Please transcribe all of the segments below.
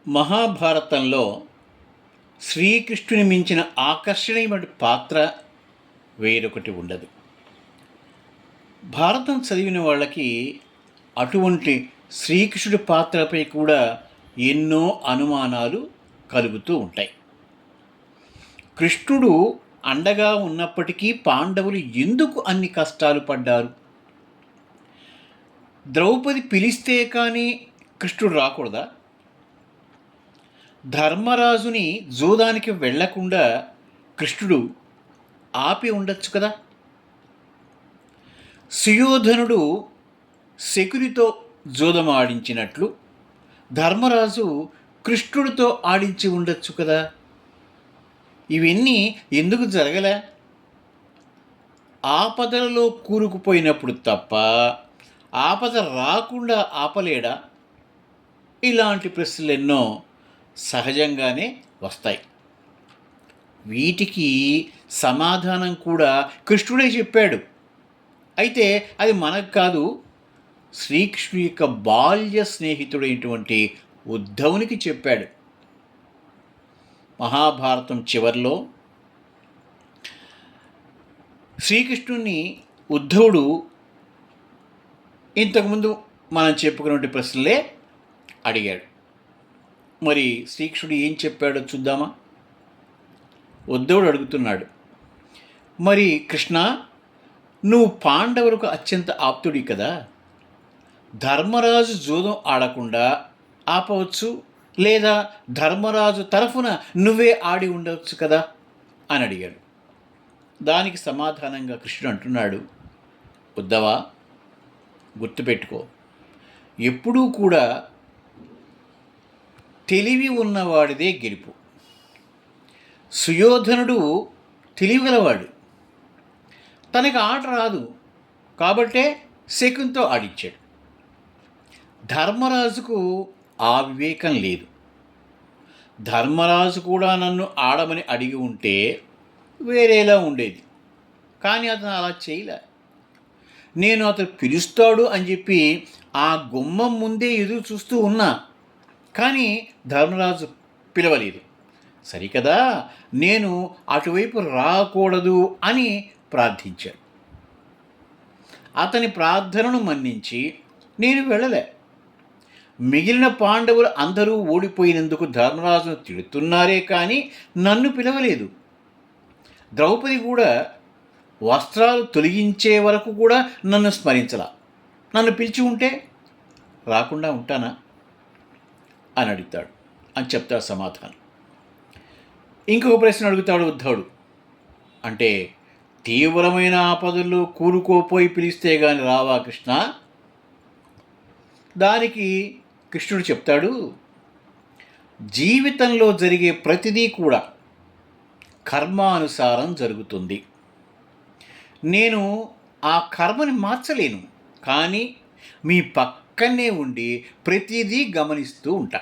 మహాభారతంలో శ్రీకృష్ణుని మించిన ఆకర్షణీయమైన పాత్ర వేరొకటి ఉండదు. భారతం చదివిన వాళ్ళకి అటువంటి శ్రీకృష్ణుడి పాత్రపై కూడా ఎన్నో అనుమానాలు కలుగుతూ ఉంటాయి. కృష్ణుడు అండగా ఉన్నప్పటికీ పాండవులు ఎందుకు అన్ని కష్టాలు పడ్డారు? ద్రౌపది పిలిస్తే కానీ కృష్ణుడు రాకూడదా? ధర్మరాజుని జూదానికి వెళ్లకుండా కృష్ణుడు ఆపి ఉండొచ్చు కదా. సుయోధనుడు శకునితో జూదం ఆడించినట్లు ధర్మరాజు కృష్ణుడితో ఆడించి ఉండొచ్చు కదా. ఇవన్నీ ఎందుకు జరగలే? ఆపదలలో కూరుకుపోయినప్పుడు తప్ప ఆపద రాకుండా ఆపలేడా? ఇలాంటి ప్రశ్నలు ఎన్నో సహజంగానే వస్తాయి. వీటికి సమాధానం కూడా కృష్ణుడే చెప్పాడు. అయితే అది మనకు కాదు, శ్రీకృష్ణుడి యొక్క బాల్య స్నేహితుడైనటువంటి ఉద్ధవునికి చెప్పాడు. మహాభారతం చివరిలో శ్రీకృష్ణుని ఉద్ధవుడు ఇంతకుముందు మనం చెప్పుకున్నటువంటి ప్రశ్నలే అడిగాడు. మరి శ్రీకృష్ణుడు ఏం చెప్పాడో చూద్దామా? ఉద్ధవుడు అడుగుతున్నాడు, మరి కృష్ణ, నువ్వు పాండవులకు అత్యంత ఆప్తుడి కదా, ధర్మరాజు జూదం ఆడకుండా ఆపవచ్చు, లేదా ధర్మరాజు తరఫున నువ్వే ఆడి ఉండవచ్చు కదా అని అడిగాడు. దానికి సమాధానంగా కృష్ణుడు అంటున్నాడు, ఉద్ధవా, గుర్తుపెట్టుకో, ఎప్పుడూ కూడా తెలివి ఉన్నవాడిదే గెలుపు. సుయోధనుడు తెలివిగలవాడు, తనకి ఆట రాదు కాబట్టే శకునితో ఆడించాడు. ధర్మరాజుకు ఆ వివేకం లేదు. ధర్మరాజు కూడా నన్ను ఆడమని అడిగి ఉంటే వేరేలా ఉండేది, కానీ అతను అలా చేయలే. నేను అతను పిలుస్తాడు అని చెప్పి ఆ గుమ్మం ముందే ఎదురు చూస్తూ ఉన్నా, కానీ ధర్మరాజు పిలవలేదు. సరికదా, నేను అటువైపు రాకూడదు అని ప్రార్థించాడు. అతని ప్రార్థనను మన్నించి నేను వెళ్ళలే. మిగిలిన పాండవులు అందరూ ఓడిపోయినందుకు ధర్మరాజును తిడుతున్నారే కానీ నన్ను పిలవలేదు. ద్రౌపది కూడా వస్త్రాలు తొలగించే వరకు కూడా నన్ను స్మరించలా. నన్ను పిలిచి ఉంటే రాకుండా ఉంటానా అని అడుగుతాడు, అని చెప్తాడు సమాధానం. ఇంకొక ప్రశ్న అడుగుతాడు ఉద్ధవుడు, అంటే తీవ్రమైన ఆపదల్లో కూరుకోపోయి పిలిస్తే కానీ రావా కృష్ణ? దానికి కృష్ణుడు చెప్తాడు, జీవితంలో జరిగే ప్రతిదీ కూడా కర్మానుసారం జరుగుతుంది. నేను ఆ కర్మని మార్చలేను, కానీ మీ పక్కనే ఉండి ప్రతిదీ గమనిస్తూ ఉంటా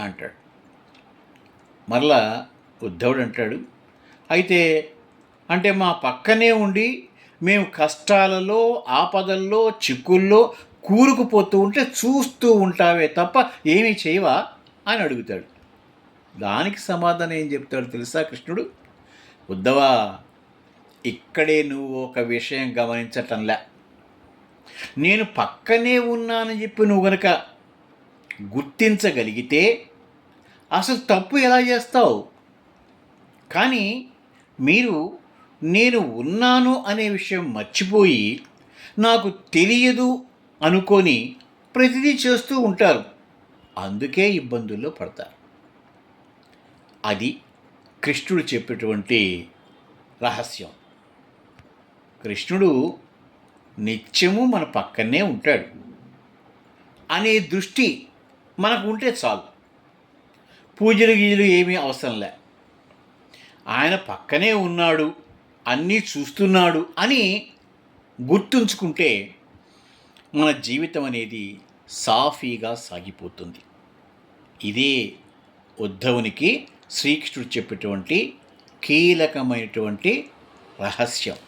అంటాడు. మరలా ఉద్ధవుడు అంటాడు, అయితే అంటే మా పక్కనే ఉండి మేము కష్టాలలో, ఆపదల్లో, చిక్కుల్లో కూరుకుపోతూ ఉంటే చూస్తూ ఉంటావే తప్ప ఏమీ చేయవా అని అడుగుతాడు. దానికి సమాధానం ఏం చెప్తాడు తెలుసా కృష్ణుడు? ఉద్ధవా, ఇక్కడే నువ్వు ఒక విషయం గమనించటంలే. నేను పక్కనే ఉన్నానని చెప్పి నువ్వు గనక గుర్తించగలిగితే అసలు తప్పు ఎలా చేస్తావు? కానీ మీరు నేను ఉన్నాను అనే విషయం మర్చిపోయి నాకు తెలియదు అనుకొని ప్రతిదీ చేస్తూ ఉంటారు. అందుకే ఇబ్బందుల్లో పడతారు. అది కృష్ణుడు చెప్పేటువంటి రహస్యం. కృష్ణుడు నిత్యము మన పక్కనే ఉంటాడు అనే దృష్టి మనకు ఉంటే చాలు. పూజలు గీజలు ఏమీ అవసరం లే. ఆయన పక్కనే ఉన్నాడు, అన్నీ చూస్తున్నాడు అని గుర్తుంచుకుంటే మన జీవితం అనేది సాఫీగా సాగిపోతుంది. ఇదే ఉద్ధవునికి శ్రీకృష్ణుడు చెప్పేటువంటి కీలకమైనటువంటి రహస్యం.